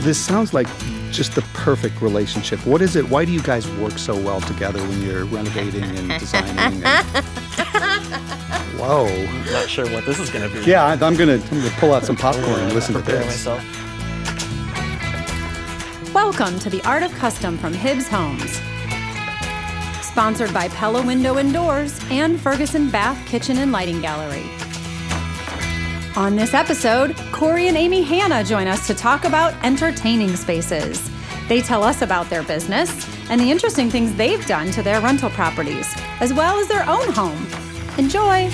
This sounds like just the perfect relationship. What is it? Why do you guys work so well together when you're renovating and designing? Whoa. I'm not sure what this is going to be. Yeah, I'm gonna pull out some popcorn and listen to this. Myself. Welcome to The Art of Custom from Hibbs Homes. Sponsored by Pella Window and Doors and Ferguson Bath Kitchen and Lighting Gallery. On this episode, Kory and Amie Hannah join us to talk about entertaining spaces. They tell us about their business and the interesting things they've done to their rental properties, as well as their own home. Enjoy!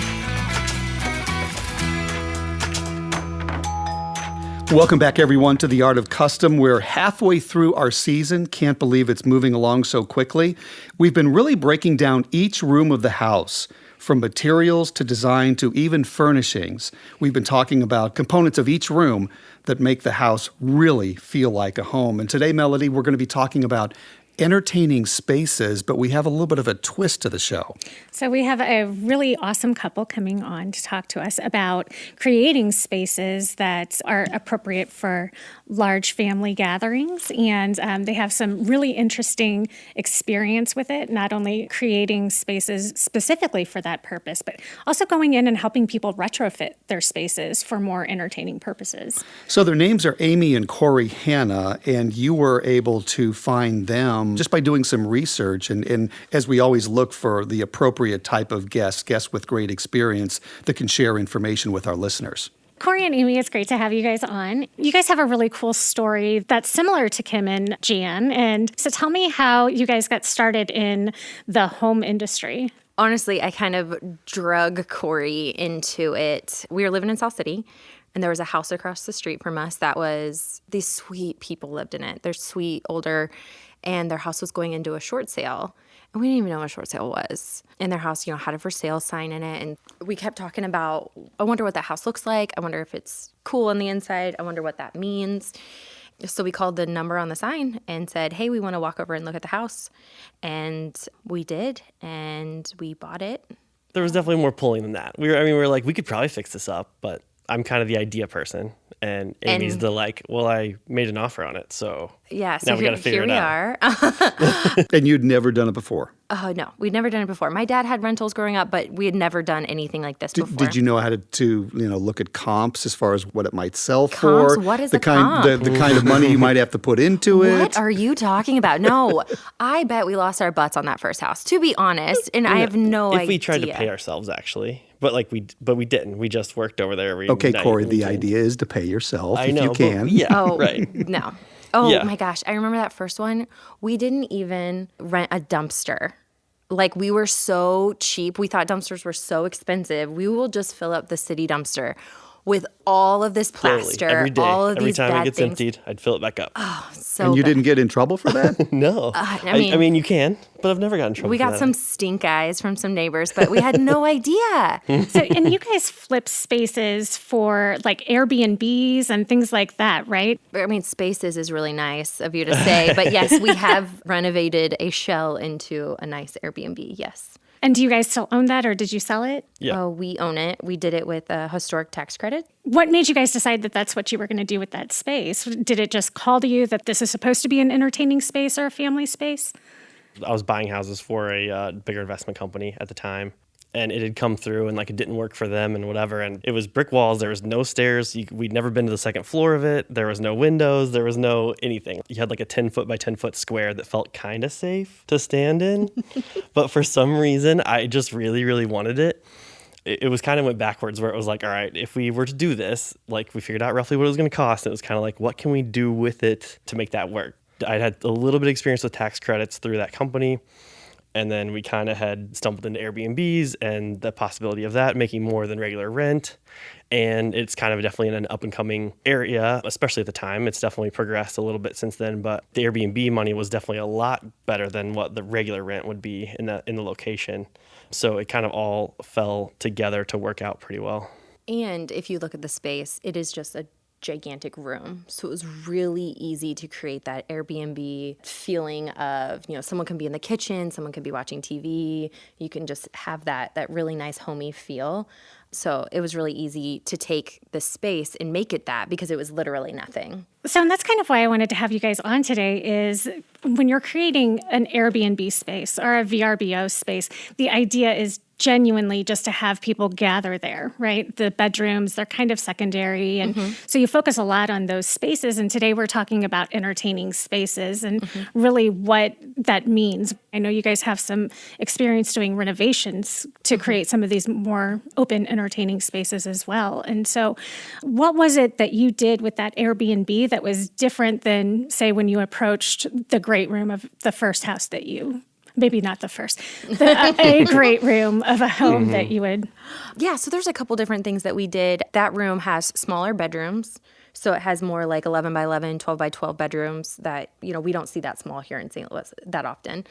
Welcome back, everyone, to The Art of Custom. We're halfway through our season. Can't believe it's moving along so quickly. We've been really breaking down each room of the house, from materials to design to even furnishings. We've been talking about components of each room that make the house really feel like a home. And today, Melody, we're going to be talking about entertaining spaces, but we have a little bit of a twist to the show. So we have a really awesome couple coming on to talk to us about creating spaces that are appropriate for large family gatherings. And they have some really interesting experience with it, not only creating spaces specifically for that purpose, but also going in and helping people retrofit their spaces for more entertaining purposes. So their names are Amie and Kory Hannah, and you were able to find them just by doing some research. And as we always look for the appropriate type of guests with great experience that can share information with our listeners. Kory and Amie, it's great to have you guys on. You guys have a really cool story that's similar to Kim and Jan. And so tell me how you guys got started in the home industry. Honestly, I kind of drug Kory into it. We were living in South City, and there was a house across the street from us that was, these sweet people lived in it. They're sweet, older, and their house was going into a short sale. And we didn't even know what a short sale was. And their house, had a for sale sign in it. And we kept talking about, I wonder what that house looks like. I wonder if it's cool on the inside. I wonder what that means. So we called the number on the sign and said, hey, we want to walk over and look at the house. And we did, and we bought it. There was definitely more pulling than that. We were like, we could probably fix this up, but I'm kind of the idea person. And Amy's well, I made an offer on it, so yeah. So now we got to figure it out. Here we are. And you'd never done it before? No, we'd never done it before. My dad had rentals growing up, but we had never done anything like this before. Did you know how to look at comps as far as what it might sell comps? for? What is the a kind, comp? the kind of money you might have to put into it? What are you talking about? No, I bet we lost our butts on that first house, to be honest, and I have no idea. If we tried to pay ourselves, actually. But we didn't. We just worked over there every Okay, night. Kory, the idea is to pay yourself if you can. Right. No. Oh, my gosh. I remember that first one. We didn't even rent a dumpster. Like, we were so cheap. We thought dumpsters were so expensive. We will just fill up the city dumpster with all of this plaster, every day, all of every these time bad it gets things. emptied, I'd fill it back up. Oh, so And you bad. didn't get in trouble for that? No. I mean, you can, but I've never gotten in trouble We for got that. some stink eyes from some neighbors, but we had no idea. So, and you guys flip spaces for like Airbnbs and things like that, right? I mean, spaces is really nice of you to say, but yes, we have renovated a shell into a nice Airbnb, yes. And do you guys still own that, or did you sell it? Yeah. Oh, we own it. We did it with a historic tax credit. What made you guys decide that that's what you were going to do with that space? Did it just call to you that this is supposed to be an entertaining space or a family space? I was buying houses for a bigger investment company at the time, and it had come through, and it didn't work for them and whatever. And it was brick walls. There was no stairs. We'd never been to the second floor of it. There was no windows. There was no anything. You had a 10-foot by 10-foot square that felt kind of safe to stand in. But for some reason, I just really, really wanted it. It was kind of went backwards, where it was all right, if we were to do this, we figured out roughly what it was going to cost. And it was kind of what can we do with it to make that work? I'd had a little bit of experience with tax credits through that company. And then we kind of had stumbled into Airbnbs and the possibility of that making more than regular rent. And it's kind of definitely in an up-and-coming area, especially at the time. It's definitely progressed a little bit since then, but the Airbnb money was definitely a lot better than what the regular rent would be in the location. So it kind of all fell together to work out pretty well. And if you look at the space, it is just a gigantic room. So it was really easy to create that Airbnb feeling of, someone can be in the kitchen, someone can be watching TV. You can just have that really nice homey feel. So it was really easy to take the space and make it that because it was literally nothing. So, and that's kind of why I wanted to have you guys on today is when you're creating an Airbnb space or a VRBO space, the idea is genuinely just to have people gather there, right? The bedrooms, they're kind of secondary. And so you focus a lot on those spaces. And today we're talking about entertaining spaces and really what that means. I know you guys have some experience doing renovations to create some of these more open entertaining spaces as well. And so what was it that you did with that Airbnb that was different than, say, when you approached the great room of the first house that you maybe not the first, a great room of a home that you would. Yeah, so there's a couple different things that we did. That room has smaller bedrooms. So it has more like 11 by 11, 12 by 12 bedrooms that, we don't see that small here in St. Louis that often.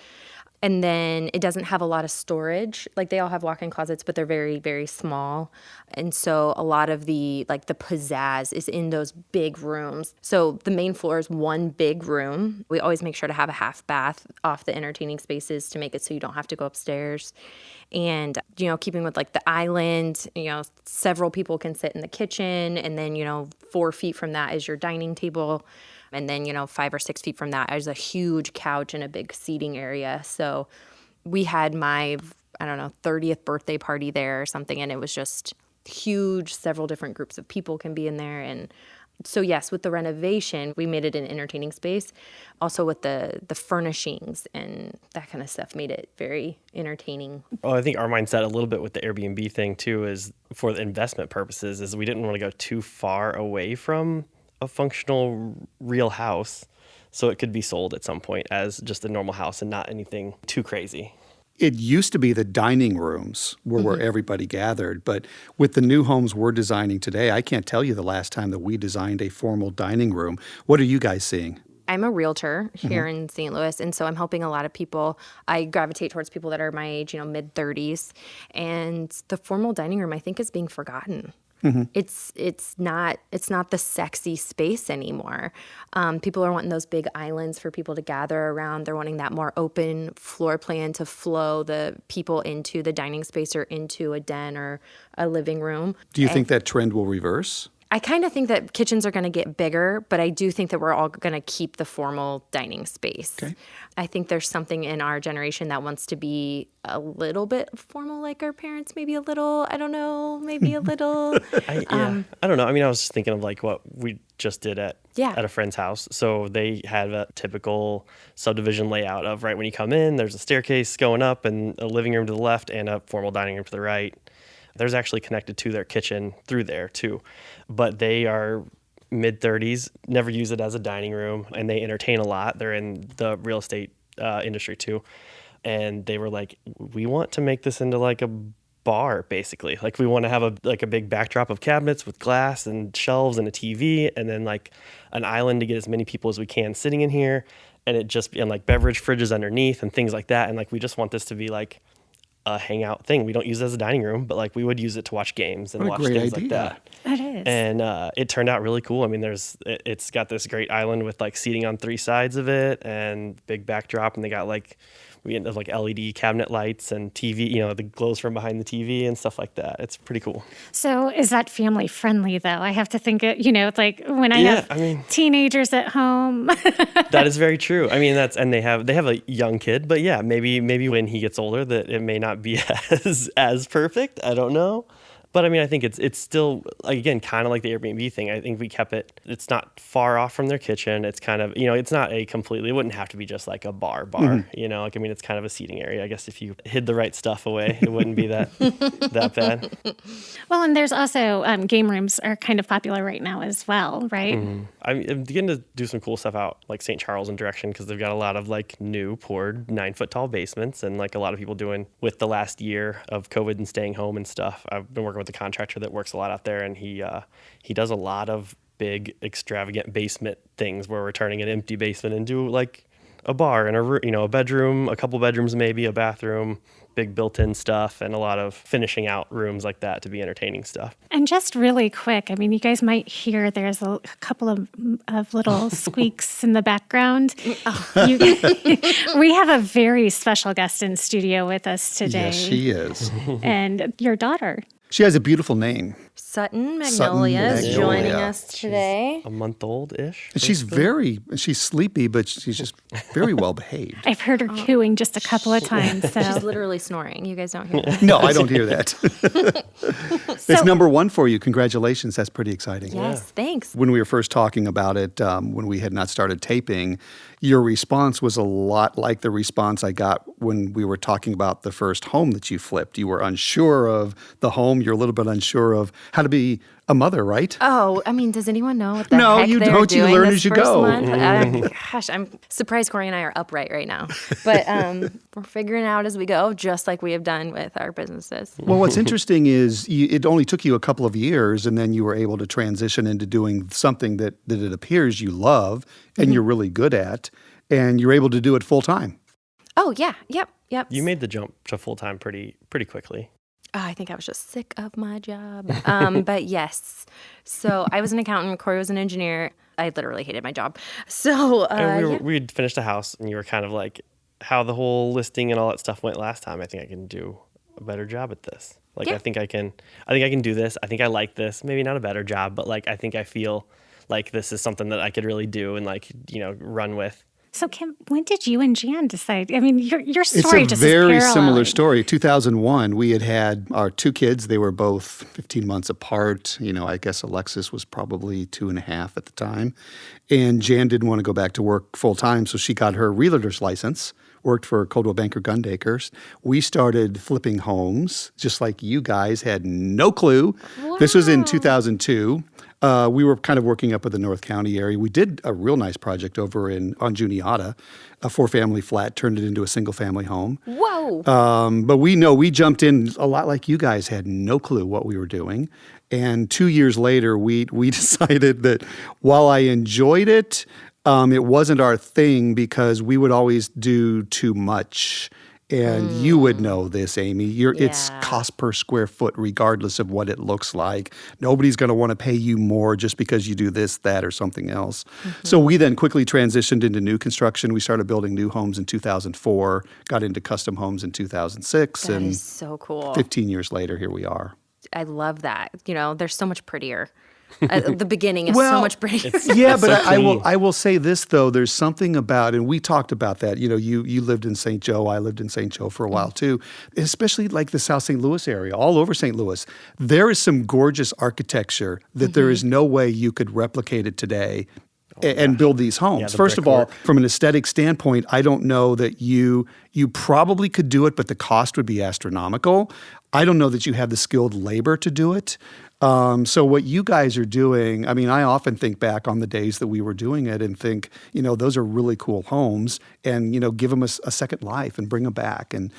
And then it doesn't have a lot of storage. Like they all have walk-in closets, but they're very, very small. And so a lot of the pizzazz is in those big rooms. So the main floor is one big room. We always make sure to have a half bath off the entertaining spaces to make it so you don't have to go upstairs. And, keeping with like the island, several people can sit in the kitchen. And then, 4 feet from that is your dining table. And then, 5 or 6 feet from that is a huge couch and a big seating area. So we had my, 30th birthday party there or something. And it was just huge. Several different groups of people can be in there. And so, yes, with the renovation, we made it an entertaining space. Also with the furnishings and that kind of stuff made it very entertaining. Oh, I think our mindset a little bit with the Airbnb thing, too, is for the investment purposes, is we didn't want to go too far away from a functional real house so it could be sold at some point as just a normal house and not anything too crazy. It used to be the dining rooms were where everybody gathered, but with the new homes we're designing today, I can't tell you the last time that we designed a formal dining room. What are you guys seeing? I'm a realtor here in St. Louis, and so I'm helping a lot of people. I gravitate towards people that are my age, mid-30s, and the formal dining room, I think, is being forgotten. It's not the sexy space anymore. People are wanting those big islands for people to gather around. They're wanting that more open floor plan to flow the people into the dining space or into a den or a living room. Do you think that trend will reverse? I kind of think that kitchens are going to get bigger, but I do think that we're all going to keep the formal dining space. Okay. I think there's something in our generation that wants to be a little bit formal like our parents, maybe a little, I don't know, maybe a little. I don't know. I mean, I was just thinking of like what we just did at a friend's house. So they had a typical subdivision layout of right when you come in, there's a staircase going up and a living room to the left and a formal dining room to the right. There's actually connected to their kitchen through there too. But they are mid-30s, never use it as a dining room, and they entertain a lot. They're in the real estate industry too. And they were like, we want to make this into like a bar, basically. Like we want to have a big backdrop of cabinets with glass and shelves and a TV, and then like an island to get as many people as we can sitting in here. And it just, and like beverage fridges underneath and things like that. And like, we just want this to be like a hangout thing. We don't use it as a dining room, but like we would use it to watch games and watch things like that. That is. And it turned out really cool. I mean, it's got this great island with like seating on 3 sides of it and big backdrop, and they got like we have like LED cabinet lights and TV, the glows from behind the TV and stuff like that. It's pretty cool. So is that family friendly though? I have to think it's like when I have teenagers at home. That is very true. I mean, and they have a young kid, but yeah, maybe when he gets older that it may not be as perfect. I don't know. But I mean, I think it's still, again, kind of like the Airbnb thing. I think we kept it, it's not far off from their kitchen. It's kind of, it's not it wouldn't have to be just like a bar, it's kind of a seating area. I guess if you hid the right stuff away, it wouldn't be that bad. Well, and there's also game rooms are kind of popular right now as well, right? Mm-hmm. I'm beginning to do some cool stuff out like St. Charles and direction because they've got a lot of like new poured 9-foot tall basements and like a lot of people doing with the last year of COVID and staying home and stuff. I've been working with a contractor that works a lot out there, and he does a lot of big extravagant basement things where we're turning an empty basement into like a bar and a bedroom, a couple bedrooms, maybe a bathroom, big built-in stuff and a lot of finishing out rooms like that to be entertaining stuff. And just really quick, I mean, you guys might hear there's a couple of little squeaks in the background. We have a very special guest in studio with us today. Yes, she is. And your daughter. She has a beautiful name. Sutton Magnolia is joining us today. A month old-ish. And she's sleepy, but she's just very well behaved. I've heard her cooing just a couple of times. So. She's literally snoring. You guys don't hear that? No, I don't hear that. It's number one for you. Congratulations. That's pretty exciting. Yes, thanks. When we were first talking about it, when we had not started taping, your response was a lot like the response I got when we were talking about the first home that you flipped. You were unsure of the home. You're a little bit unsure of how to be a mother, right? Oh, I mean, does anyone know what the No, heck you they're don't. You doing learn this as you first go. month? Gosh, I'm surprised Kory and I are upright right now. But we're figuring out as we go, just like we have done with our businesses. Well, what's interesting is it only took you a couple of years, and then you were able to transition into doing something that it appears you love and you're really good at, and you're able to do it full time. Oh, yeah. Yep. You made the jump to full-time pretty quickly. I think I was just sick of my job. But yes. So I was an accountant. Kory was an engineer. I literally hated my job. So we'd finished a house, and you were kind of like, how the whole listing and all that stuff went last time. I think I can do a better job at this. Like, I think I can do this. I think I like this. Maybe not a better job, but like, I think I feel like this is something that I could really do and like, run with. So, Kim, when did you and Jan decide? I mean, your story just It's a very is similar story. 2001, we had our two kids. They were both 15 months apart. I guess Alexis was probably 2.5 at the time. And Jan didn't want to go back to work full time, so she got her realtor's license, worked for Coldwell Banker Gundakers. We started flipping homes, just like you guys had no clue. Wow. This was in 2002. We were kind of working up in the North County area. We did a real nice project over on Juniata, a 4-family flat, turned it into a single-family home. Whoa! But we jumped in a lot like you guys, had no clue what we were doing. And 2 years later, we decided that while I enjoyed it, it wasn't our thing because we would always do too much. And you would know this, Amie. It's cost per square foot, regardless of what it looks like. Nobody's going to want to pay you more just because you do this, that, or something else. Mm-hmm. So we then quickly transitioned into new construction. We started building new homes in 2004, got into custom homes in 2006. That and is so cool. 15 years later, here we are. I love that. They're so much prettier. The beginning is so much prettier. Yeah, but I will say this, though. There's something about, and we talked about that. You lived in St. Joe. I lived in St. Joe for a while, too. Especially like the South St. Louis area, all over St. Louis. There is some gorgeous architecture that there is no way you could replicate it today and build these homes. Yeah, First of all, from an aesthetic standpoint, I don't know that you probably could do it, but the cost would be astronomical. I don't know that you have the skilled labor to do it. So what you guys are doing, I mean, I often think back on the days that we were doing it and think, those are really cool homes and, give them a second life and bring them back. And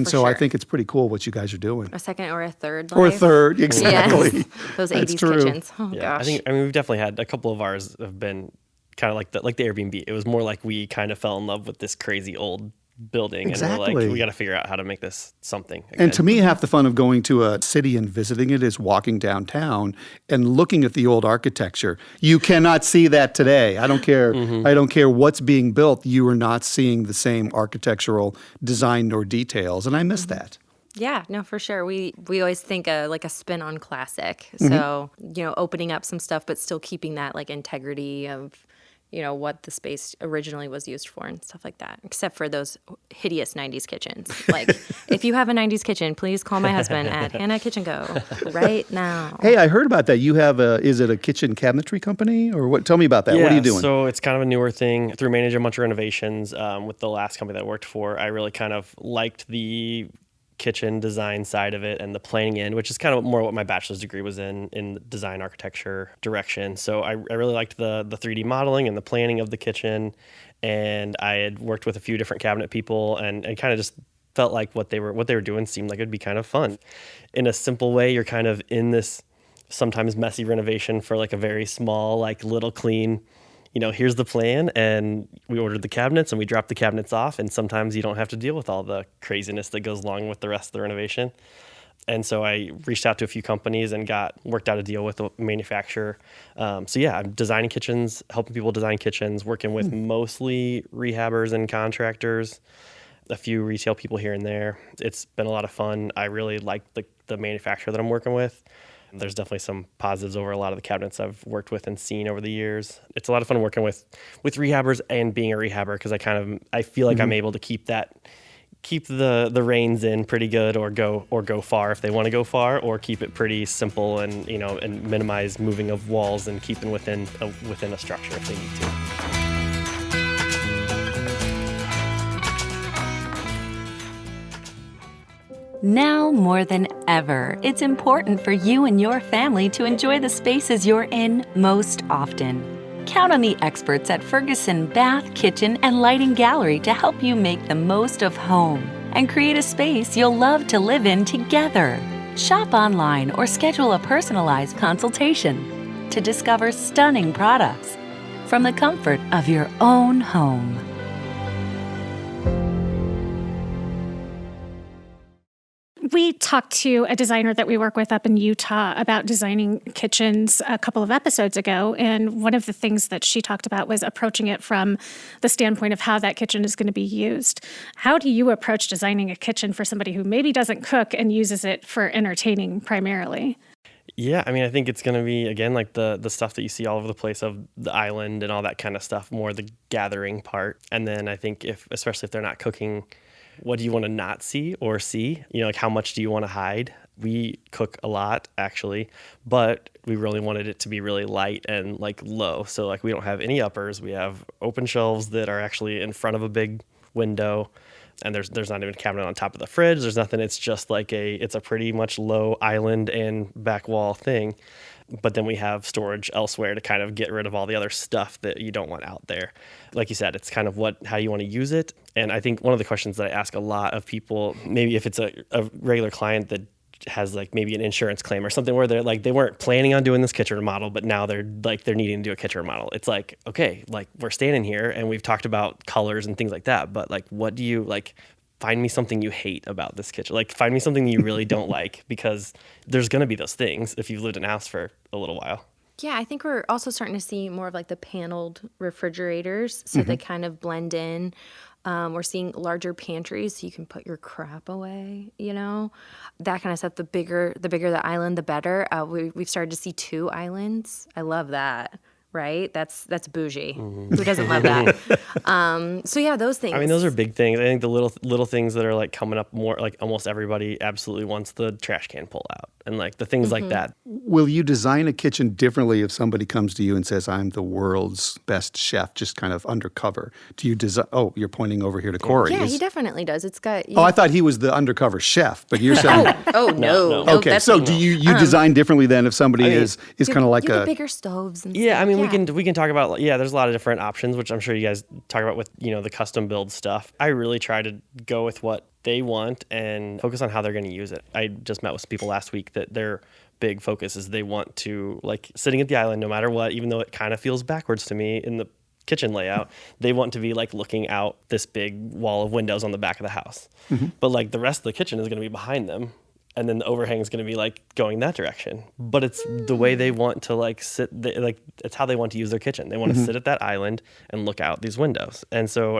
so I think it's pretty cool what you guys are doing. A second or a third life. Or a third, exactly. Yes. Those 80s kitchens. Oh, yeah, gosh. We've definitely had a couple of ours have been kind of like the Airbnb. It was more like we kind of fell in love with this crazy old building. Exactly. And we're like, we got to figure out how to make this something again. And to me, half the fun of going to a city and visiting it is walking downtown and looking at the old architecture. You cannot see that today. I don't care. I don't care what's being built. You are not seeing the same architectural design nor details. And I miss that. Yeah, no, for sure. We always think like a spin on classic. So, opening up some stuff, but still keeping that like integrity of what the space originally was used for and stuff like that, except for those hideous 90s kitchens. Like, if you have a 90s kitchen, please call my husband at Hannah Kitchen Go right now. Hey, I heard about that. You have is it a kitchen cabinetry company or what? Tell me about that. Yeah, what are you doing? So it's kind of a newer thing. Through managing a bunch of renovations with the last company that I worked for, I really kind of liked the kitchen design side of it and the planning end, which is kind of more what my bachelor's degree was in design architecture direction. So I really liked the 3D modeling and the planning of the kitchen. And I had worked with a few different cabinet people and kind of just felt like what they were doing seemed like it'd be kind of fun. In a simple way, you're kind of in this sometimes messy renovation for like a very small, like little clean here's the plan, and we ordered the cabinets and we dropped the cabinets off, and sometimes you don't have to deal with all the craziness that goes along with the rest of the renovation. And so I reached out to a few companies and worked out a deal with a manufacturer. I'm designing kitchens, helping people design kitchens, working with mostly rehabbers and contractors, a few retail people here and there. It's been a lot of fun. I really like the manufacturer that I'm working with. There's definitely some positives over a lot of the cabinets I've worked with and seen over the years. It's a lot of fun working with rehabbers and being a rehabber, because I feel like I'm able to keep the reins in pretty good, or go far if they want to go far, or keep it pretty simple and and minimize moving of walls and keeping within a structure if they need to. Now more than ever, it's important for you and your family to enjoy the spaces you're in most often. Count on the experts at Ferguson Bath, Kitchen, and Lighting Gallery to help you make the most of home and create a space you'll love to live in together. Shop online or schedule a personalized consultation to discover stunning products from the comfort of your own home. We talked to a designer that we work with up in Utah about designing kitchens a couple of episodes ago. And one of the things that she talked about was approaching it from the standpoint of how that kitchen is going to be used. How do you approach designing a kitchen for somebody who maybe doesn't cook and uses it for entertaining primarily? Yeah, I think it's going to be, again, like the stuff that you see all over the place of the island and all that kind of stuff, more the gathering part. And then I think especially if they're not cooking, what do you want to not see or see? Like how much do you want to hide? We cook a lot, actually, but we really wanted it to be really light and like low. So like we don't have any uppers. We have open shelves that are actually in front of a big window, and there's not even a cabinet on top of the fridge. There's nothing. It's just like it's a pretty much low island and back wall thing. But then we have storage elsewhere to kind of get rid of all the other stuff that you don't want out there. Like you said, it's kind of how you want to use it. And I think one of the questions that I ask a lot of people, maybe if it's a regular client that has like maybe an insurance claim or something where they're like, they weren't planning on doing this kitchen remodel, but now they're needing to do a kitchen remodel. It's like, okay, like we're standing here and we've talked about colors and things like that, but like, what do you like? Find me something you hate about this kitchen. Like, find me something you really don't like, because there's going to be those things if you've lived in a house for a little while. Yeah, I think we're also starting to see more of like the paneled refrigerators, so they kind of blend in. We're seeing larger pantries so you can put your crap away, that kind of stuff. The bigger the island, the better. We've started to see 2 islands. I love that. Right? That's bougie. Who doesn't love that? So yeah, those things. Those are big things. I think the little things that are like coming up more, like almost everybody absolutely wants the trash can pull out, and like the things like that. Will you design a kitchen differently if somebody comes to you and says, I'm the world's best chef, just kind of undercover? Do you design? Oh, you're pointing over here to Kory. Yeah, he definitely does. It's got. Oh, I thought he was the undercover chef, but you're saying. No. Okay, so do you design differently then if somebody is kind of like you have bigger stoves and yeah, stuff. We can talk about, there's a lot of different options, which I'm sure you guys talk about with, the custom build stuff. I really try to go with what they want and focus on how they're going to use it. I just met with some people last week that their big focus is they want to, like, sitting at the island no matter what, even though it kind of feels backwards to me in the kitchen layout, they want to be like looking out this big wall of windows on the back of the house. But like the rest of the kitchen is going to be behind them. And then the overhang is going to be like going that direction. But it's the way they want to like sit, it's how they want to use their kitchen. They want to sit at that island and look out these windows. And so,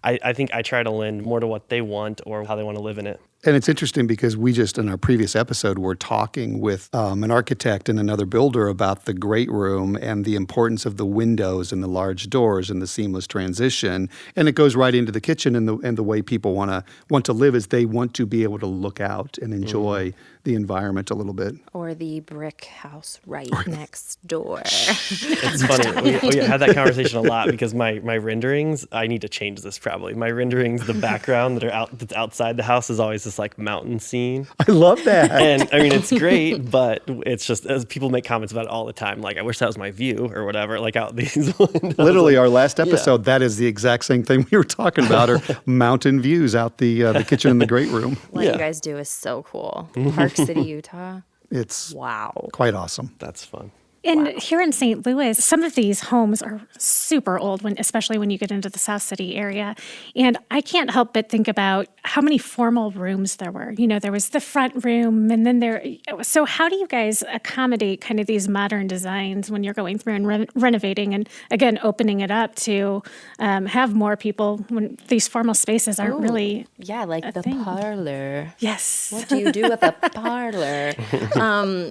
I think I try to lend more to what they want or how they want to live in it. And it's interesting because we just, in our previous episode, were talking with an architect and another builder about the great room and the importance of the windows and the large doors and the seamless transition. And it goes right into the kitchen, and the way people want to live is they want to be able to look out and enjoy the environment a little bit. Or the brick house right next door. It's funny. We had that conversation a lot because my renderings, I need to change this probably. My renderings, the background that's outside the house is always this like mountain scene. I love that. And it's great, but it's just, as people make comments about it all the time, like, I wish that was my view or whatever, like out these windows. Literally, our last episode, that is the exact same thing we were talking about, are mountain views out the kitchen and the great room. What you guys do is so cool. Park City, Utah. It's wow, quite awesome. That's fun. And here in St. Louis, some of these homes are super old, especially when you get into the South City area. And I can't help but think about how many formal rooms there were. There was the front room, and then so how do you guys accommodate kind of these modern designs when you're going through and renovating and, again, opening it up to have more people when these formal spaces aren't really like the thing. Parlor. Yes. What do you do with a parlor?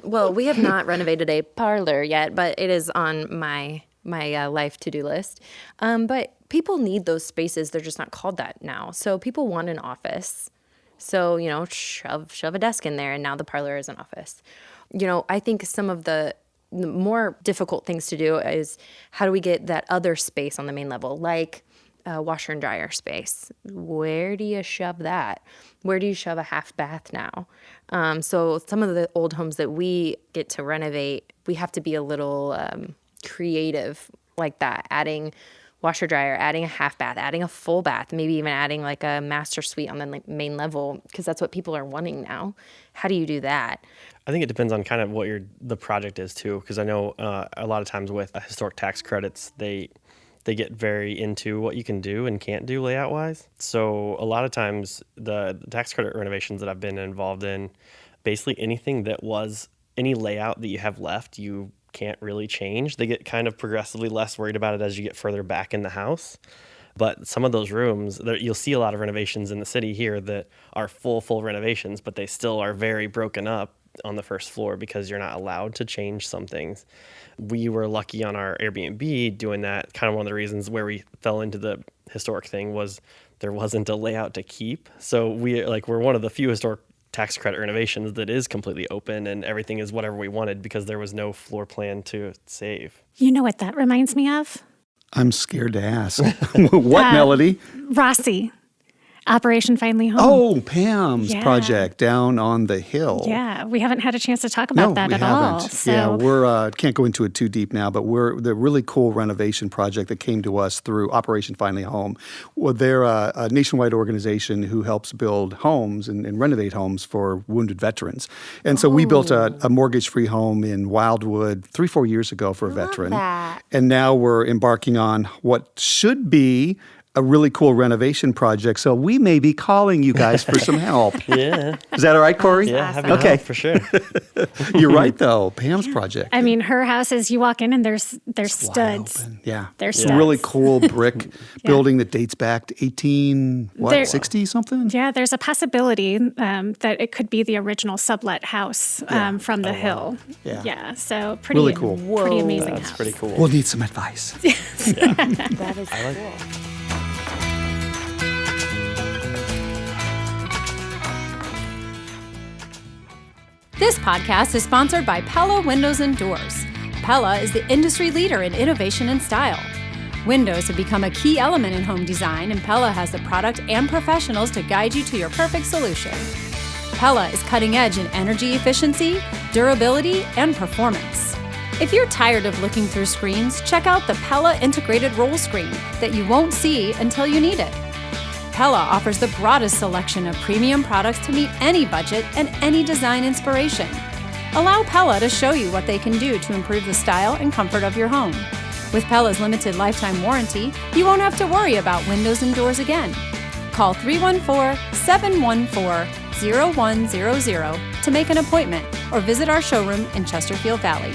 Well, we have not renovated a parlor yet, but it is on my life to-do list. But people need those spaces. They're just not called that now. So people want an office. So, shove a desk in there, and now the parlor is an office. I think some of the more difficult things to do is how do we get that other space on the main level, like a washer and dryer space. Where do you shove that? Where do you shove a half bath now? So some of the old homes that we get to renovate, we have to be a little creative like that, adding washer dryer, adding a half bath, adding a full bath, maybe even adding like a master suite on the main level, because that's what people are wanting now. How do you do that? I think it depends on kind of what the project is too, because I know a lot of times with historic tax credits, they get very into what you can do and can't do layout wise. So a lot of times the tax credit renovations that I've been involved in, basically anything that was any layout that you have left, you can't really change. They get kind of progressively less worried about it as you get further back in the house. But some of those rooms, you'll see a lot of renovations in the city here that are full renovations, but they still are very broken up on the first floor because you're not allowed to change some things. We were lucky on our Airbnb doing that. Kind of one of the reasons where we fell into the historic thing was there wasn't a layout to keep. So we're one of the few historic tax credit renovations that is completely open and everything is whatever we wanted because there was no floor plan to save. You know what that reminds me of? I'm scared to ask. What, Melody? Rossi. Operation Finally Home. Oh, Pam's project down on the hill. Yeah, we haven't had a chance to talk about that at all. So. Yeah, we're can't go into it too deep now, but we're the really cool renovation project that came to us through Operation Finally Home. Well, they're a nationwide organization who helps build homes and renovate homes for wounded veterans. And so we built a mortgage-free home in Wildwood 3-4 years ago for a veteran. That. And now we're embarking on what should be a really cool renovation project. So we may be calling you guys for some help. Yeah. Is that all right, Kory? Yeah, happy to help, for sure. You're right, though. Pam's project. I mean, her house is, you walk in and there's Wide studs. open. Yeah. There's It's studs. a really cool brick building that dates back to 60 something? Yeah, there's a possibility that it could be the original sublet house from the hill. Yeah. Yeah, so pretty Really cool. Pretty amazing That's house. pretty cool. We'll need some advice. That is cool. This podcast is sponsored by Pella Windows and Doors. Pella is the industry leader in innovation and style. Windows have become a key element in home design, and Pella has the product and professionals to guide you to your perfect solution. Pella is cutting edge in energy efficiency, durability, and performance. If you're tired of looking through screens, check out the Pella integrated roll screen that you won't see until you need it. Pella offers the broadest selection of premium products to meet any budget and any design inspiration. Allow Pella to show you what they can do to improve the style and comfort of your home. With Pella's limited lifetime warranty, you won't have to worry about windows and doors again. Call 314-714-0100 to make an appointment or visit our showroom in Chesterfield Valley.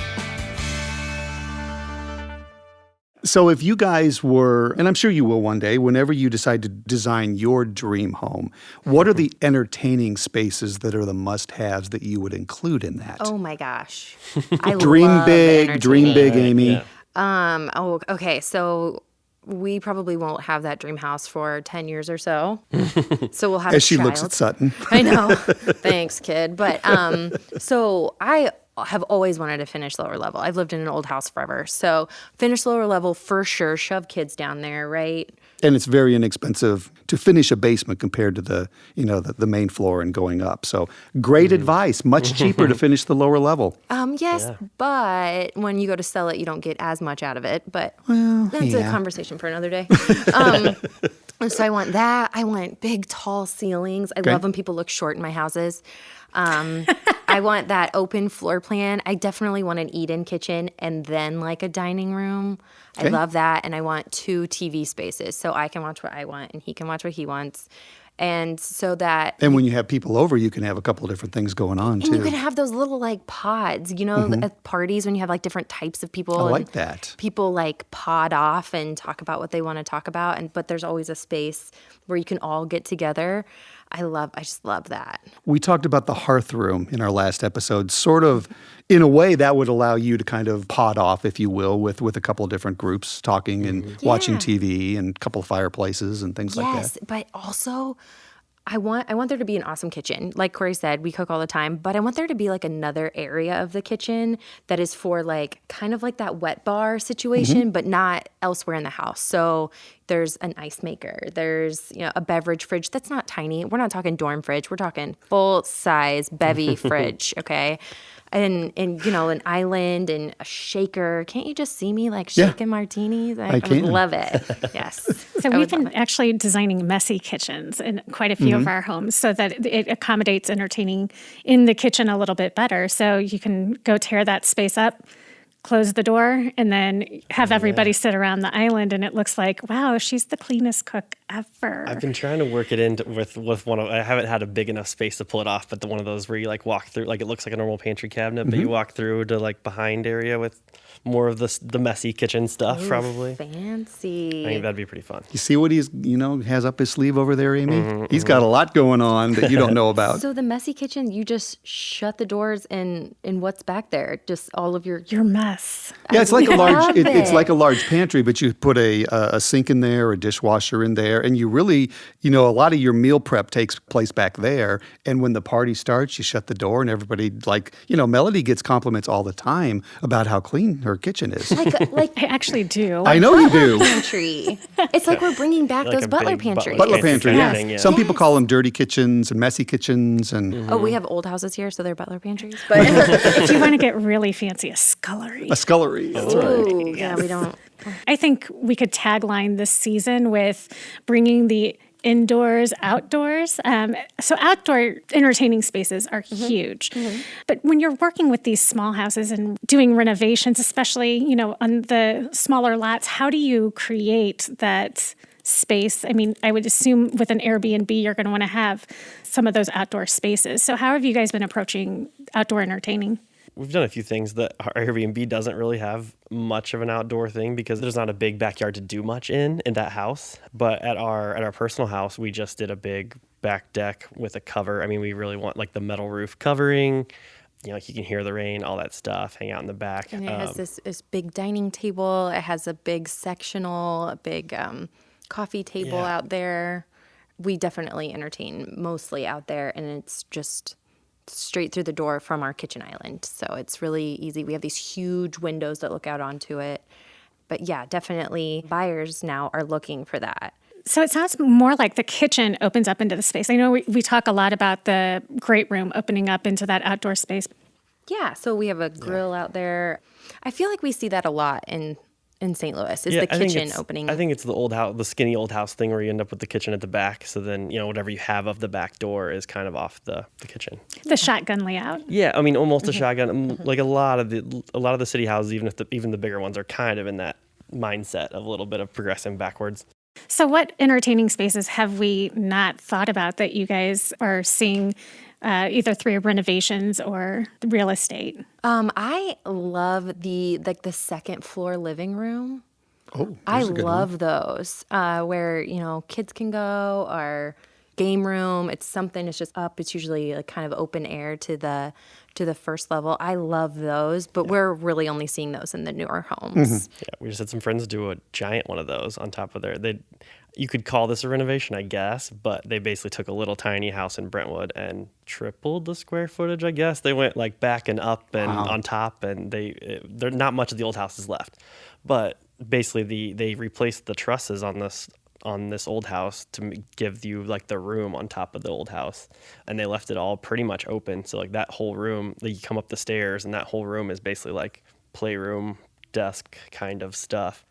So if you guys were, and I'm sure you will one day, whenever you decide to design your dream home, what are the entertaining spaces that are the must-haves that you would include in that? Oh my gosh. I Dream love big, entertaining. Amy. Yeah. Okay. So we probably won't have that dream house for 10 years or so. So we'll have As a she child. looks at Sutton. I know. Thanks, kid. But so I have always wanted to finish lower level. I've lived in an old house forever. So finish lower level for sure. Shove kids down there, right? And it's very inexpensive to finish a basement compared to the main floor and going up. So great advice. Much cheaper to finish the lower level. Yes, but when you go to sell it, you don't get as much out of it. But that's a conversation for another day. So I want that. I want big, tall ceilings. I love when people look short in my houses. I want that open floor plan. I definitely want an eat-in kitchen and then like a dining room. I love that. And I want 2 TV spaces so I can watch what I want and he can watch what he wants. And so that... And when you have people over, you can have a couple of different things going on, too. And you can have those little, like, pods, you know, at parties when you have, like, different types of people. I like that. People, like, pod off and talk about what they want to talk about. But there's always a space where you can all get together. I just love that. We talked about the hearth room in our last episode. Sort of, in a way, that would allow you to kind of pod off, if you will, with a couple of different groups talking and watching TV and a couple of fireplaces and things like that. Yes, but also... I want there to be an awesome kitchen. Like Kory said, we cook all the time, but I want there to be like another area of the kitchen that is for like kind of like that wet bar situation, but not elsewhere in the house. So there's an ice maker. There's, you know, a beverage fridge that's not tiny. We're not talking dorm fridge. We're talking full size bevy fridge, okay? And you know, an island and a shaker. Can't you just see me like shaking martinis? I can. would love it. Yes. So we've been actually designing messy kitchens in quite a few of our homes so that it accommodates entertaining in the kitchen a little bit better. So you can go tear that space up, close the door, and then have everybody sit around the island, and it looks like, wow, she's the cleanest cook ever. I've been trying to work it in with one of. I haven't had a big enough space to pull it off, but one of those where you like walk through, like it looks like a normal pantry cabinet, but you walk through to like behind area with more of the messy kitchen stuff. Ooh, probably fancy. I think that'd be pretty fun. You see what he's, has up his sleeve over there, Amy? He's got a lot going on that you don't know about. So the messy kitchen, you just shut the doors and what's back there? Just all of your mess. Yeah, it's like a large. love It's it. like a large pantry, but you put a sink in there, a dishwasher in there, and you really, a lot of your meal prep takes place back there. And when the party starts, you shut the door, and everybody Melody gets compliments all the time about how clean her kitchen is. like I actually do. I know you do. pantry. It's like we're bringing back Like those a butler big pantries. Butler pantry, yeah. thing, yeah. Some people call them dirty kitchens and messy kitchens, and Oh, we have old houses here, so they're butler pantries. But If you want to get really fancy, a scullery. a scullery. That's right. ooh, yeah, we don't. I think we could tagline this season with bringing the indoors, outdoors. So outdoor entertaining spaces are huge. But when you're working with these small houses and doing renovations, especially, on the smaller lots, how do you create that space? I mean, I would assume with an Airbnb, you're going to want to have some of those outdoor spaces. So how have you guys been approaching outdoor entertaining? We've done a few things that our Airbnb doesn't really have much of an outdoor thing because there's not a big backyard to do much in that house. But at our personal house, we just did a big back deck with a cover. I mean, we really want like the metal roof covering. Like you can hear the rain, all that stuff, hang out in the back. And it has this big dining table. It has a big sectional, a big coffee table out there. We definitely entertain mostly out there, and it's just straight through the door from our kitchen island. So it's really easy. We have these huge windows that look out onto it. But yeah, definitely buyers now are looking for that. So it sounds more like the kitchen opens up into the space. I know we talk a lot about the great room opening up into that outdoor space. Yeah, so we have a grill out there. I feel like we see that a lot in St. Louis, is the I think kitchen it's- opening. I think it's the old house, the skinny old house thing where you end up with the kitchen at the back. So then, whatever you have of the back door is kind of off the kitchen. The shotgun layout. Yeah, I mean, almost a shotgun. Like a lot of the city houses, even the bigger ones, are kind of in that mindset of a little bit of progressing backwards. So what entertaining spaces have we not thought about that you guys are seeing either through renovations or real estate? I love the second floor living room. Oh, I there's a good one. love those where, kids can go, or game room. It's something, it's just up. It's usually like kind of open air to the first level. I love those, but we're really only seeing those in the newer homes. Yeah, we just had some friends do a giant one of those on top of you could call this a renovation, I guess, but they basically took a little tiny house in Brentwood and tripled the square footage, I guess. They went like back and up and on top, and they're not much of the old houses left. But basically they replaced the trusses on this old house to give you like the room on top of the old house, and they left it all pretty much open. So like that whole room, like you come up the stairs and that whole room is basically like playroom, desk kind of stuff.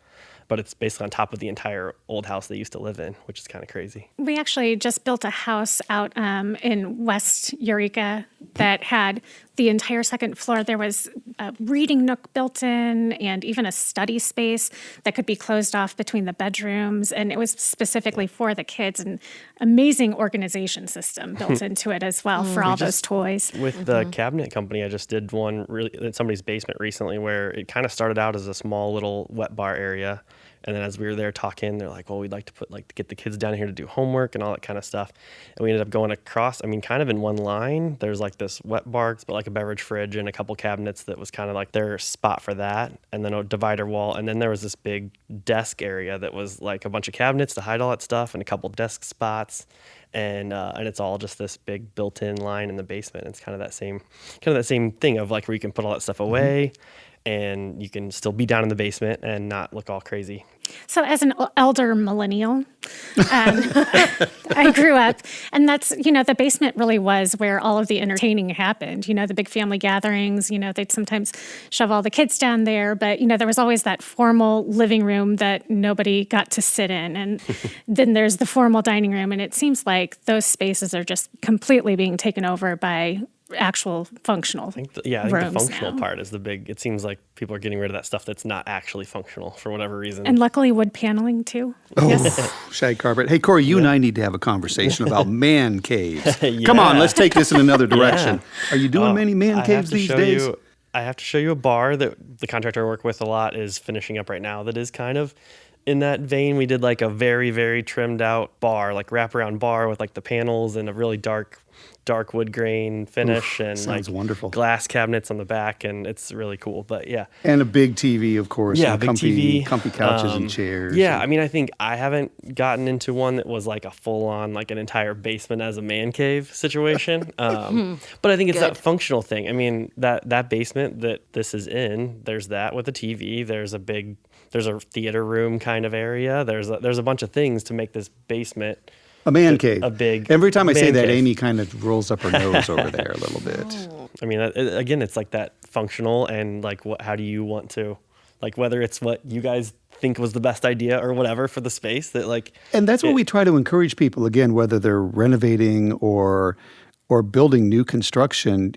but it's basically on top of the entire old house they used to live in, which is kind of crazy. We actually just built a house out in West Eureka that had the entire second floor. There was a reading nook built in and even a study space that could be closed off between the bedrooms. And it was specifically for the kids, an amazing organization system built into it as well for all those toys. With the cabinet company, I just did one really in somebody's basement recently where it kind of started out as a small little wet bar area. And then as we were there talking, they're like, well, we'd like to get the kids down here to do homework and all that kind of stuff. And we ended up going across, kind of in one line. There's like this wet bar, but like a beverage fridge and a couple cabinets that was kind of like their spot for that. And then a divider wall. And then there was this big desk area that was like a bunch of cabinets to hide all that stuff and a couple desk spots. And it's all just this big built-in line in the basement. It's kind of that same thing of like where you can put all that stuff away. And you can still be down in the basement and not look all crazy. So as an elder millennial, I grew up, and that's, the basement really was where all of the entertaining happened. The big family gatherings, they'd sometimes shove all the kids down there, but, there was always that formal living room that nobody got to sit in. And then there's the formal dining room, and it seems like those spaces are just completely being taken over by actual functional I think the functional part is the big. It seems like people are getting rid of that stuff that's not actually functional for whatever reason. And luckily wood paneling too. Oh, yes. Shag carpet. Hey, Kory, you and I need to have a conversation about man caves. Come on, let's take this in another direction. Are you doing many man caves these days? I have to show you a bar that the contractor I work with a lot is finishing up right now that is kind of in that vein. We did like a very, very trimmed out bar, like wraparound bar with like the panels and a really dark wood grain finish. And sounds like wonderful. Glass cabinets on the back, and it's really cool. But yeah. And a big TV, of course. Yeah, and big TV. Comfy couches and chairs. Yeah, I think I haven't gotten into one that was like a full-on, like an entire basement as a man cave situation. But I think it's that functional thing. That basement that this is in, there's that with a TV. There's a theater room kind of area. There's a bunch of things to make this basement a man cave. A big. Every time I say that, cave. Amy kind of rolls up her nose over there a little bit. Again, it's like that functional and like how do you want to, like whether it's what you guys think was the best idea or whatever for the space that like. And that's what we try to encourage people, again, whether they're renovating or building new construction,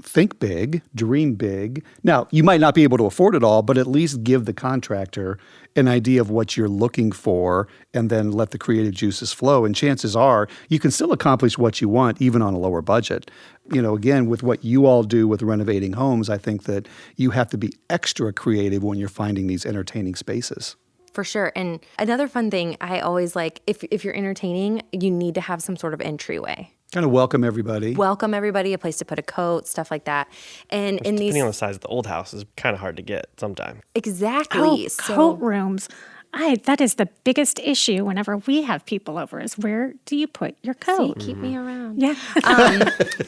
think big, dream big. Now, you might not be able to afford it all, but at least give the contractor an idea of what you're looking for and then let the creative juices flow. And chances are you can still accomplish what you want even on a lower budget. Again, with what you all do with renovating homes, I think that you have to be extra creative when you're finding these entertaining spaces. For sure. And another fun thing I always like, if you're entertaining, you need to have some sort of entryway. Kind of welcome everybody. A place to put a coat, stuff like that. And depending on the size of the old house is kind of hard to get sometimes. Exactly. Coat rooms. That is the biggest issue whenever we have people over is where do you put your coat? See, keep me around. Yeah.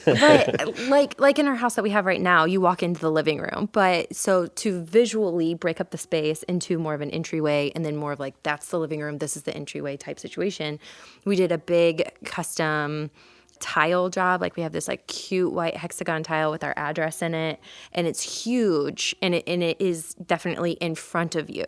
But like in our house that we have right now, you walk into the living room. But so to visually break up the space into more of an entryway and then more of like that's the living room, this is the entryway type situation, we did a big custom tile job. Like we have this like cute white hexagon tile with our address in it, and it's huge, and it is definitely in front of you.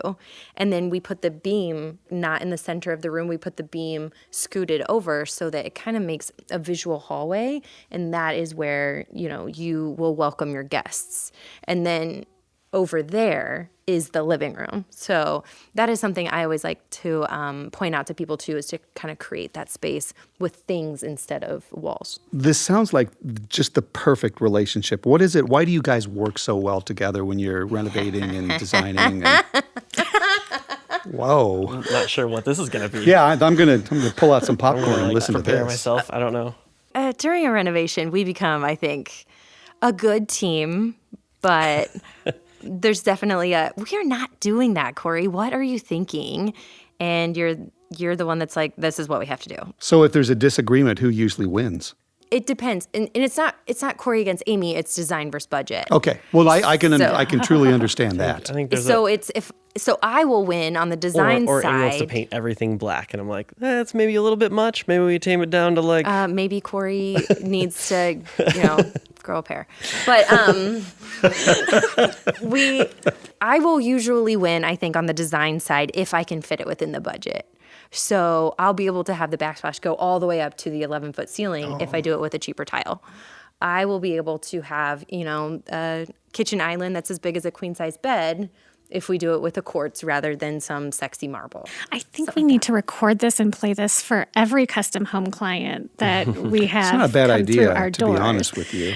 And then we put the beam not in the center of the room. We put the beam scooted over so that it kind of makes a visual hallway, and that is where you will welcome your guests. And then over there is the living room. So that is something I always like to point out to people too, is to kind of create that space with things instead of walls. This sounds like just the perfect relationship. What is it? Why do you guys work so well together when you're renovating and designing? Whoa. I'm not sure what this is going to be. Yeah, I'm gonna pull out some popcorn and listen to this. Prepare myself. I don't know. During a renovation, we become, I think, a good team, but there's definitely we are not doing that, Kory. What are you thinking? And you're the one that's like, this is what we have to do. So if there's a disagreement, who usually wins? It depends, and it's not Kory against Amy. It's design versus budget. Okay, well I can truly understand that. I think there's so I will win on the design or side. Amy wants to paint everything black, and I'm like, that's maybe a little bit much. Maybe we tame it down to like. Maybe Kory needs to, grow a pair. But I will usually win, I think, on the design side if I can fit it within the budget. So I'll be able to have the backsplash go all the way up to the 11-foot ceiling if I do it with a cheaper tile. I will be able to have, a kitchen island that's as big as a queen-size bed if we do it with a quartz rather than some sexy marble. I think we need to record this and play this for every custom home client that we have. It's not a bad come idea, through our to doors. be honest with you.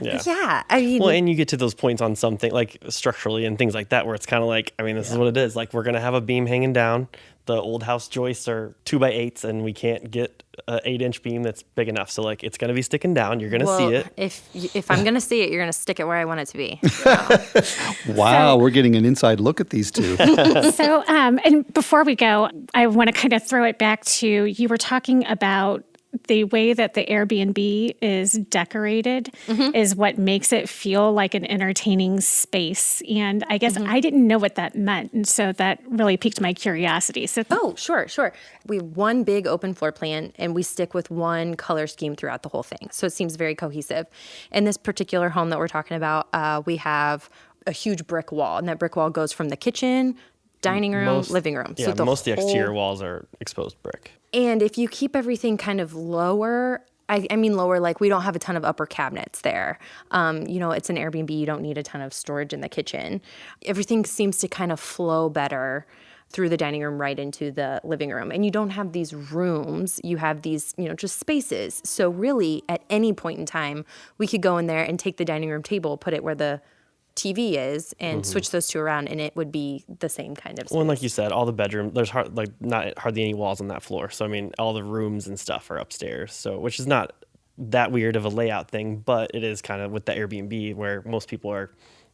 Yeah. I mean, Well, and you get to those points on something like structurally and things like that where it's kind of like, I mean, this is what it is. Like, we're going to have a beam hanging down. The old house joists are 2x8s, and we can't get an 8-inch beam that's big enough. So, like, it's going to be sticking down. You're going to see it. If I'm going to see it, you're going to stick it where I want it to be. Wow, we're getting an inside look at these two. So, and before we go, I want to kind of throw it back to, you were talking about the way that the Airbnb is decorated is what makes it feel like an entertaining space. And I guess I didn't know what that meant. And so that really piqued my curiosity. So Oh, sure. We have one big open floor plan, and we stick with one color scheme throughout the whole thing. So it seems very cohesive. In this particular home that we're talking about, we have a huge brick wall, and that brick wall goes from the kitchen, dining room, living room. Yeah, So most of the exterior walls are exposed brick. And if you keep everything kind of lower, I mean lower, like we don't have a ton of upper cabinets there. It's an Airbnb. You don't need a ton of storage in the kitchen. Everything seems to kind of flow better through the dining room right into the living room. And you don't have these rooms. You have these, just spaces. So really, at any point in time, we could go in there and take the dining room table, put it where the TV is, and switch those two around, and it would be the same kind of space. Well, and like you said, all the bedroom, there's not hardly any walls on that floor. So, I mean, all the rooms and stuff are upstairs. So, which is not that weird of a layout thing, but it is kind of with the Airbnb where most people are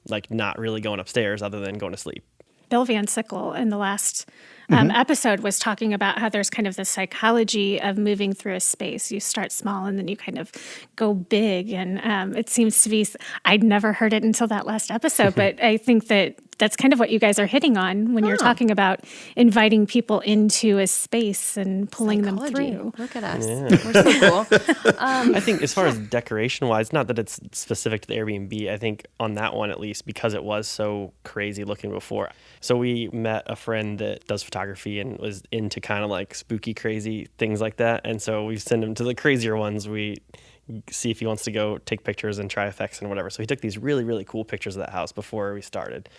like not really going upstairs other than going to sleep. Bill Van Sickle in the last episode was talking about how there's kind of the psychology of moving through a space. You start small and then you kind of go big. And it seems to be, I'd never heard it until that last episode, but I think that that's kind of what you guys are hitting on when you're talking about inviting people into a space and pulling them through. Look at us. Yeah. We're so cool. I think as far as decoration-wise, not that it's specific to the Airbnb, I think on that one at least, because it was so crazy looking before. So we met a friend that does photography and was into kind of like spooky, crazy things like that. And so we send him to the crazier ones. We see if he wants to go take pictures and try effects and whatever. So he took these really, really cool pictures of that house before we started.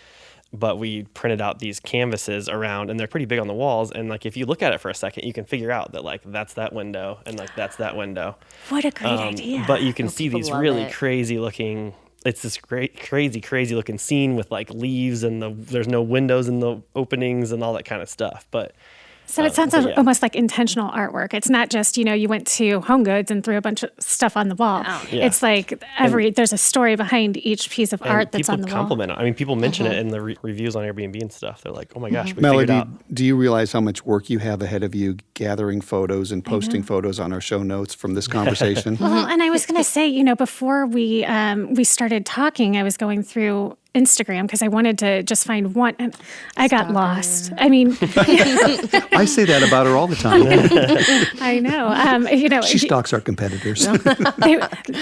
But we printed out these canvases around, and they're pretty big on the walls. And like, if you look at it for a second, you can figure out that like that's that window, and like that's that window. What a great idea! But you can see these really crazy looking. It's this great, crazy looking scene with like leaves, and there's no windows in the openings and all that kind of stuff. But so it sounds almost like intentional artwork. It's not just, you went to Home Goods and threw a bunch of stuff on the wall. Oh. Yeah. It's like there's a story behind each piece of art that's on the wall. People compliment it. I mean, people mention it in the reviews on Airbnb and stuff. They're like, oh my gosh, we Melody, figured out. do you realize how much work you have ahead of you gathering photos and posting photos on our show notes from this conversation? Well, and I was going to say, before we started talking, I was going through Instagram because I wanted to just find one, and I got lost. I mean, I say that about her all the time. I know. She stalks our competitors.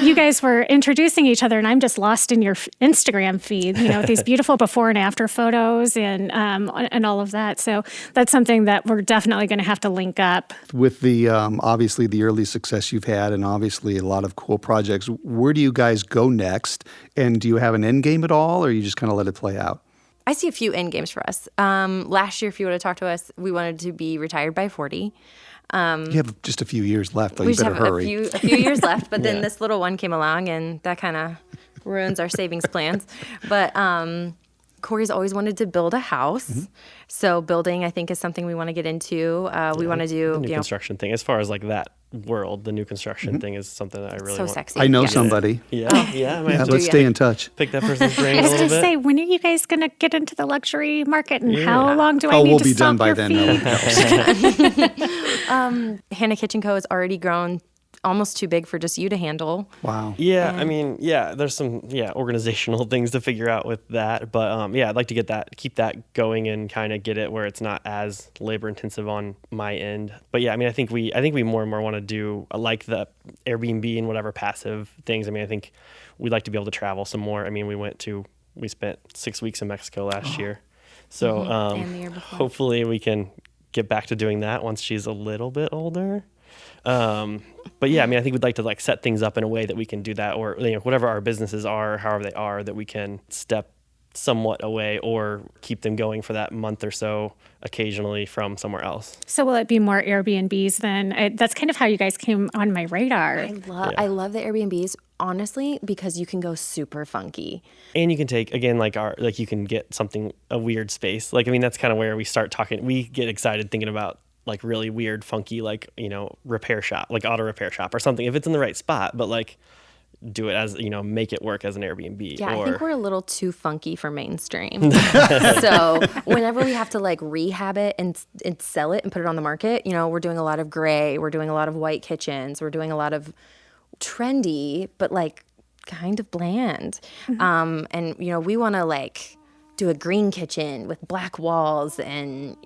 You guys were introducing each other, and I'm just lost in your Instagram feed. With these beautiful before and after photos and all of that. So that's something that we're definitely going to have to link up. With the obviously the early success you've had, and obviously a lot of cool projects, where do you guys go next? And do you have an end game at all, or you just kind of let it play out? I see a few end games for us. Last year, if you would have talked to us, we wanted to be retired by 40. You have just a few years left, though. We You just better have hurry. a few years left, but then this little one came along, and that kind of ruins our savings plans. But Kory's always wanted to build a house. So building, I think, is something we want to get into. We want to do The new construction thing. As far as like that world, the new construction thing is something that I really want. Sexy. I know somebody. Yeah, I might have to Let's stay in touch. pick that person's brain I a was little going to bit. say, when are you guys going to get into the luxury market, and how long do I Oh, need we'll to be done stomp by your then. feet? No. Hannah Kitchen Co. has already grown almost too big for just you to handle. Wow. Yeah, I mean, there's some organizational things to figure out with that, but I'd like to keep that going and kind of get it where it's not as labor intensive on my end. But yeah, I mean, I think we more and more want to do like the Airbnb and whatever passive things. I mean, I think we'd like to be able to travel some more. I mean, we spent 6 weeks in Mexico last year, so And the year before. hopefully we can get back to doing that once she's a little bit older. But yeah, I mean, I think we'd like to like set things up in a way that we can do that, or whatever our businesses are, however they are, that we can step somewhat away or keep them going for that month or so occasionally from somewhere else. So will it be more Airbnbs then? That's kind of how you guys came on my radar. I love the Airbnbs, honestly, because you can go super funky. And you can take, again, you can get a weird space. Like, I mean, that's kind of where we start talking. We get excited thinking about like really weird, funky, like, repair shop, like auto repair shop or something, if it's in the right spot, but like do it as, make it work as an Airbnb. Yeah, I think we're a little too funky for mainstream. So whenever we have to like rehab it and sell it and put it on the market, we're doing a lot of gray, we're doing a lot of white kitchens, we're doing a lot of trendy, but like kind of bland. And, we want to like do a green kitchen with black walls and,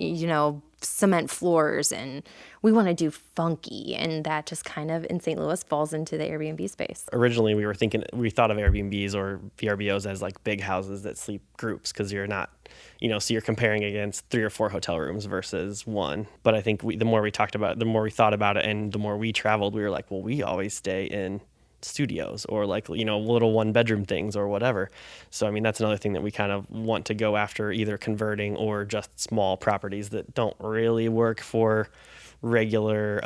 cement floors, and we want to do funky, and that just kind of in St. Louis falls into the Airbnb space. Originally we thought of Airbnbs or VRBOs as like big houses that sleep groups, because you're not, so you're comparing against 3 or 4 hotel rooms versus one. But I think the more we thought about it and the more we traveled, we were like, well, we always stay in studios or like, little 1-bedroom things or whatever. So, I mean, that's another thing that we kind of want to go after, either converting or just small properties that don't really work for regular,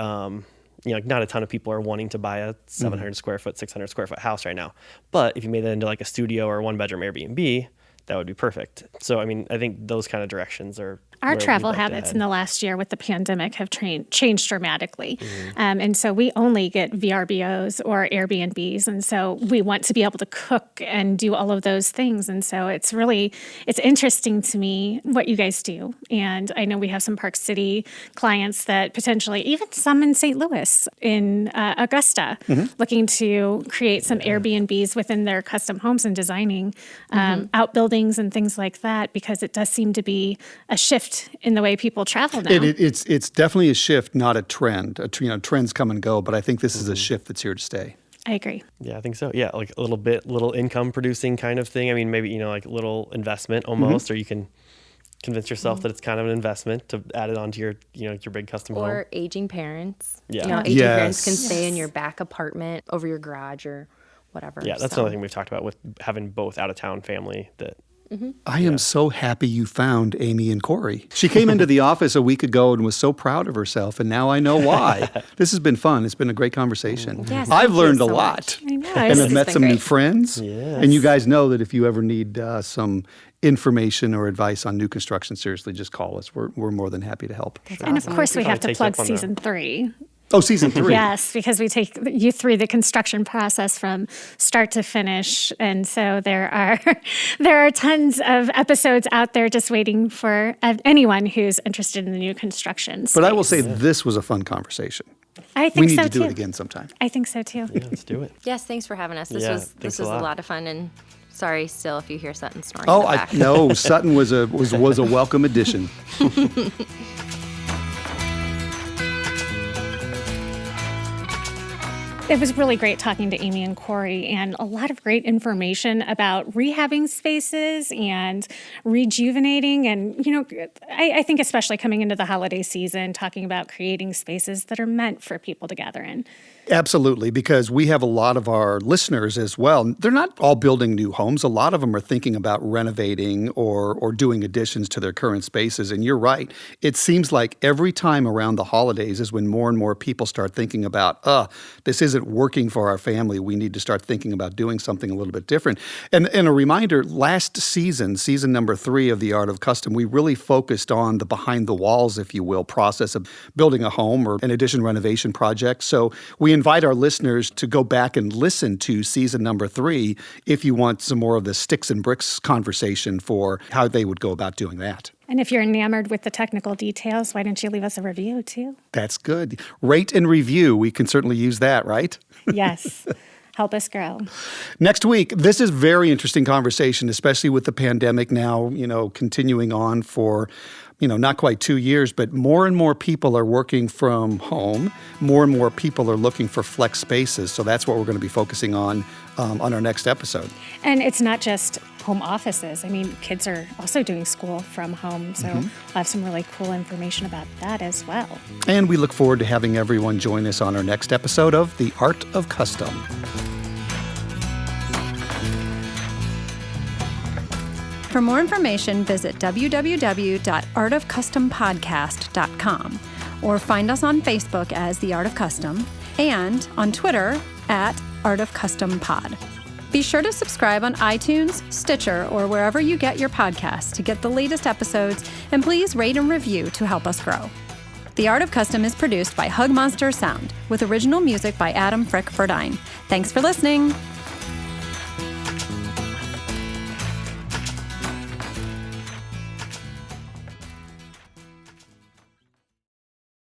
not a ton of people are wanting to buy a 700 square foot, 600 square foot house right now. But if you made that into like a studio or a 1-bedroom Airbnb, that would be perfect. So, I mean, I think those kind of directions are Our travel habits in the last year with the pandemic have changed dramatically. And so we only get VRBOs or Airbnbs. And so we want to be able to cook and do all of those things. And so it's interesting to me what you guys do. And I know we have some Park City clients that potentially, even some in St. Louis, in Augusta, looking to create some Airbnbs within their custom homes and designing outbuildings and things like that, because it does seem to be a shift in the way people travel now. It's definitely a shift, not a trend. Trends come and go, but I think this is a shift that's here to stay. I agree. Yeah, I think so. Yeah, like little income producing kind of thing. I mean, maybe, like a little investment almost, or you can convince yourself that it's kind of an investment to add it onto your, your big custom home. Or aging parents. Yeah. Aging parents can stay in your back apartment over your garage or whatever. Yeah, that's another thing we've talked about with having both out-of-town family that. I am so happy you found Amie and Kory. She came into the office a week ago and was so proud of herself, and now I know why. This has been fun. It's been a great conversation. Yes, I've learned a so lot. much. I know. And I've met some new friends. Yes. And you guys know that if you ever need some information or advice on new construction, seriously, just call us. We're more than happy to help. And of course, we have to take you plug up on season 3. Oh, season 3. Yes, because we take you through the construction process from start to finish. And so there are tons of episodes out there just waiting for anyone who's interested in the new construction space. But I will say this was a fun conversation. I think We need so to do too. it again sometime. I think so too. Yeah, let's do it. Yes, thanks for having us. This Yeah, was thanks a a lot. lot of fun, and sorry still if you hear Sutton snoring in the back. No, Sutton was a welcome addition. It was really great talking to Amie and Kory, and a lot of great information about rehabbing spaces and rejuvenating. And, I think especially coming into the holiday season, talking about creating spaces that are meant for people to gather in. Absolutely, because we have a lot of our listeners as well. They're not all building new homes. A lot of them are thinking about renovating or doing additions to their current spaces. And you're right. It seems like every time around the holidays is when more and more people start thinking about, this isn't working for our family. We need to start thinking about doing something a little bit different. And a reminder, last season number 3 of The Art of Custom, we really focused on the behind the walls, if you will, process of building a home or an addition renovation project. So we invite our listeners to go back and listen to season number 3 if you want some more of the sticks and bricks conversation for how they would go about doing that. And if you're enamored with the technical details, why don't you leave us a review too? That's good. Rate and review. We can certainly use that, right? Yes. Help us grow. Next week, this is very interesting conversation, especially with the pandemic now, continuing on for, not quite 2 years, but more and more people are working from home. More and more people are looking for flex spaces. So that's what we're going to be focusing on our next episode. And it's not just home offices. I mean, kids are also doing school from home. So we'll have some really cool information about that as well. And we look forward to having everyone join us on our next episode of The Art of Custom. For more information, visit www.artofcustompodcast.com or find us on Facebook as The Art of Custom and on Twitter at Art of Custom Pod. Be sure to subscribe on iTunes, Stitcher, or wherever you get your podcasts to get the latest episodes, and please rate and review to help us grow. The Art of Custom is produced by Hug Monster Sound with original music by Adam Frick Verdine. Thanks for listening.